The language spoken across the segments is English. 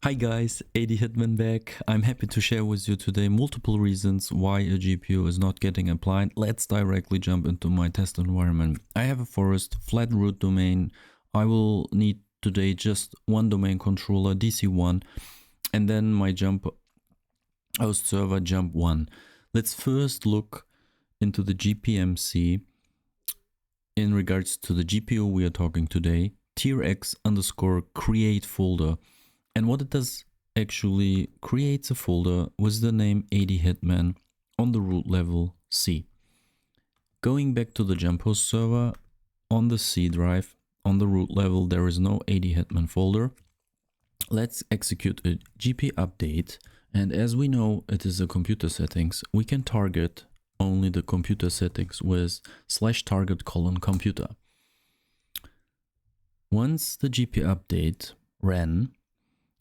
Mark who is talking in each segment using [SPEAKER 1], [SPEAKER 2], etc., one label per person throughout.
[SPEAKER 1] Hi guys, AD Hitman back. I'm happy to share with you today multiple reasons why a GPU is not getting applied. Let's directly jump into my test environment. I have a forest flat root domain. I will need today just one domain controller, DC1, and then my jump host server jump1. Let's first look into the GPMC in regards to the GPU we are talking today, TRX underscore create folder. And what it does actually creates a folder with the name AD Hitman on the root level C. Going back to the jump host server, on the C drive, on the root level, there is no AD Hitman folder. Let's execute a GP update. And as we know, it is a computer settings. We can target only the computer settings with /target:computer. Once the GP update ran,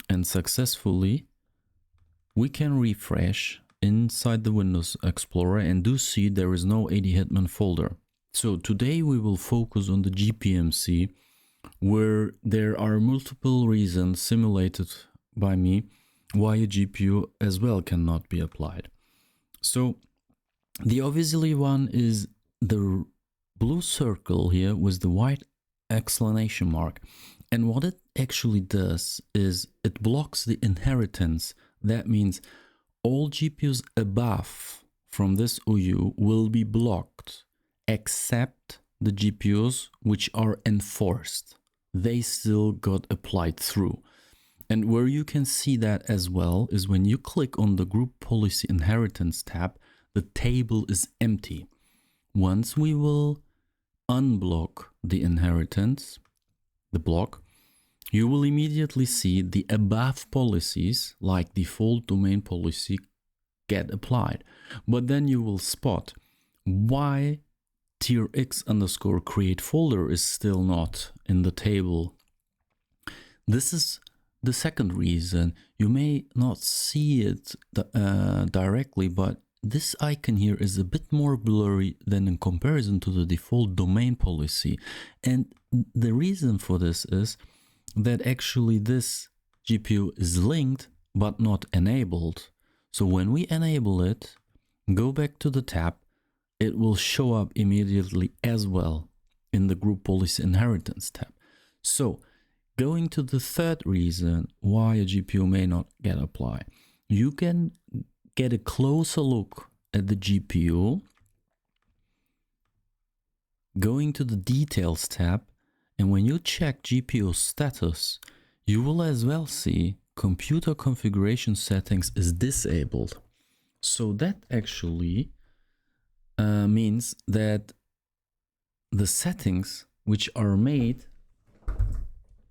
[SPEAKER 1] and successfully, we can refresh inside the Windows Explorer and do see there is no AD Hitman folder. So today we will focus on the GPMC, where there are multiple reasons simulated by me why a GPU as well cannot be applied. So the obviously one is the blue circle here with the white exclamation mark. And what it actually does is it blocks the inheritance. That means all GPUs above from this OU will be blocked, except the GPUs which are enforced. They still got applied through. And where you can see that as well is when you click on the Group Policy Inheritance tab, the table is empty. Once we will unblock the inheritance, the block, you will immediately see the above policies like default domain policy get applied. But then you will spot why TRX underscore create folder is still not in the table. This is the second reason. You may not see it directly, but this icon here is a bit more blurry than in comparison to the default domain policy. And the reason for this is that actually this GPU is linked but not enabled. So when we enable it, go back to the tab, it will show up immediately as well in the Group Policy Inheritance tab. So going to the third reason why a GPU may not get applied, you can get a closer look at the GPU, going to the Details tab, and when you check GPU status, you will as well see computer configuration settings is disabled. So that actually means that the settings which are made,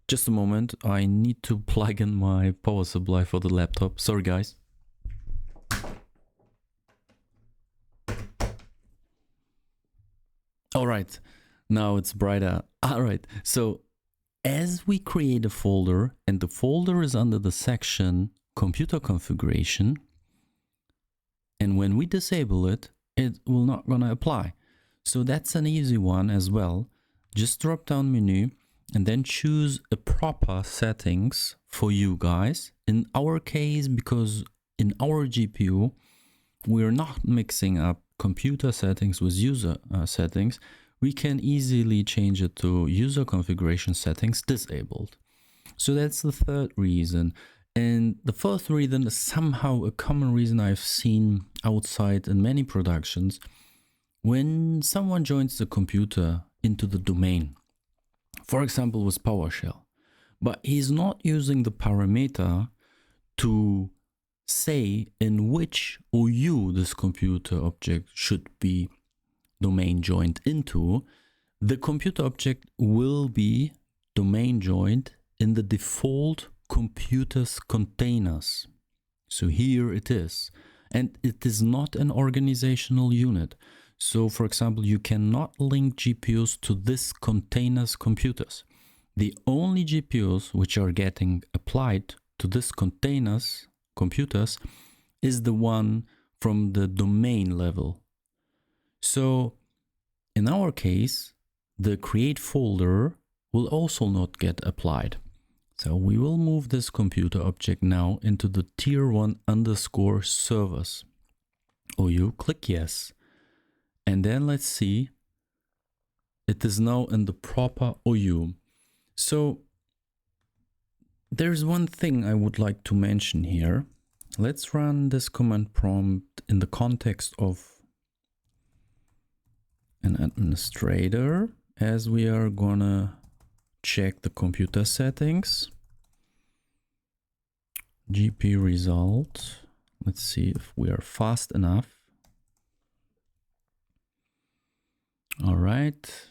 [SPEAKER 1] just a moment, I need to plug in my power supply for the laptop. Sorry guys. All right, now it's brighter. All right, so as we create a folder and the folder is under the section computer configuration, and when we disable it, it will not gonna apply. So that's an easy one as well. Just drop down menu and then choose a proper settings for you guys. In our case, because in our GPU, we're not mixing up computer settings with user settings, we can easily change it to user configuration settings disabled. So that's the third reason. And the fourth reason is somehow a common reason I've seen outside in many productions. When someone joins the computer into the domain, for example with PowerShell, but he's not using the parameter to say in which OU this computer object should be domain joined into, the computer object will be domain joined in the default computer's containers. So here it is, and it is not an organizational unit. So for example, you cannot link GPUs to this container's computers. The only GPUs which are getting applied to this container's computers is the one from the domain level. So in our case, the create folder will also not get applied. So we will move this computer object now into the tier 1 underscore servers. OU, click yes. And then let's see. It is now in the proper OU. So there's one thing I would like to mention here. Let's run this command prompt in the context of an administrator, as we are gonna check the computer settings. GP result. Let's see if we are fast enough. All right.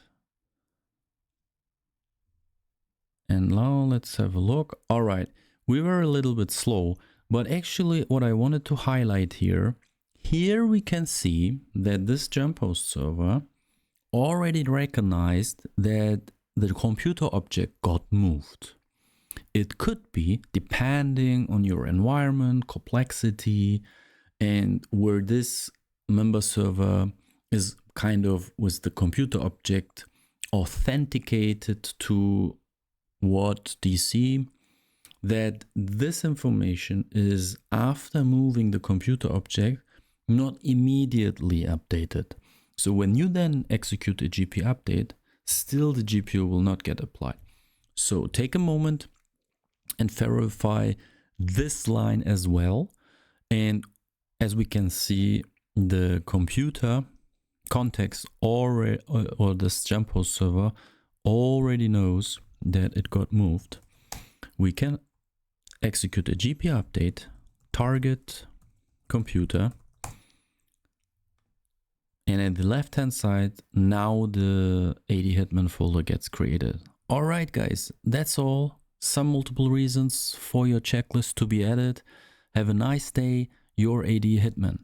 [SPEAKER 1] And now let's have a look. All right. We were a little bit slow, but actually what I wanted to highlight here we can see that this jump host server already recognized that the computer object got moved. It could be depending on your environment, complexity, and where this member server is kind of with the computer object authenticated to what DC, that this information is, after moving the computer object, not immediately updated. So when you then execute a GPU update, still the GPU will not get applied. So take a moment and verify this line as well. And as we can see, the computer context already, or this jump host server already knows that it got moved. We can execute a GPU update, target computer, and at the left hand side, now the 80 Hitman folder gets created. All right, guys, that's all. Some multiple reasons for your checklist to be added. Have a nice day, your 80 Hitman.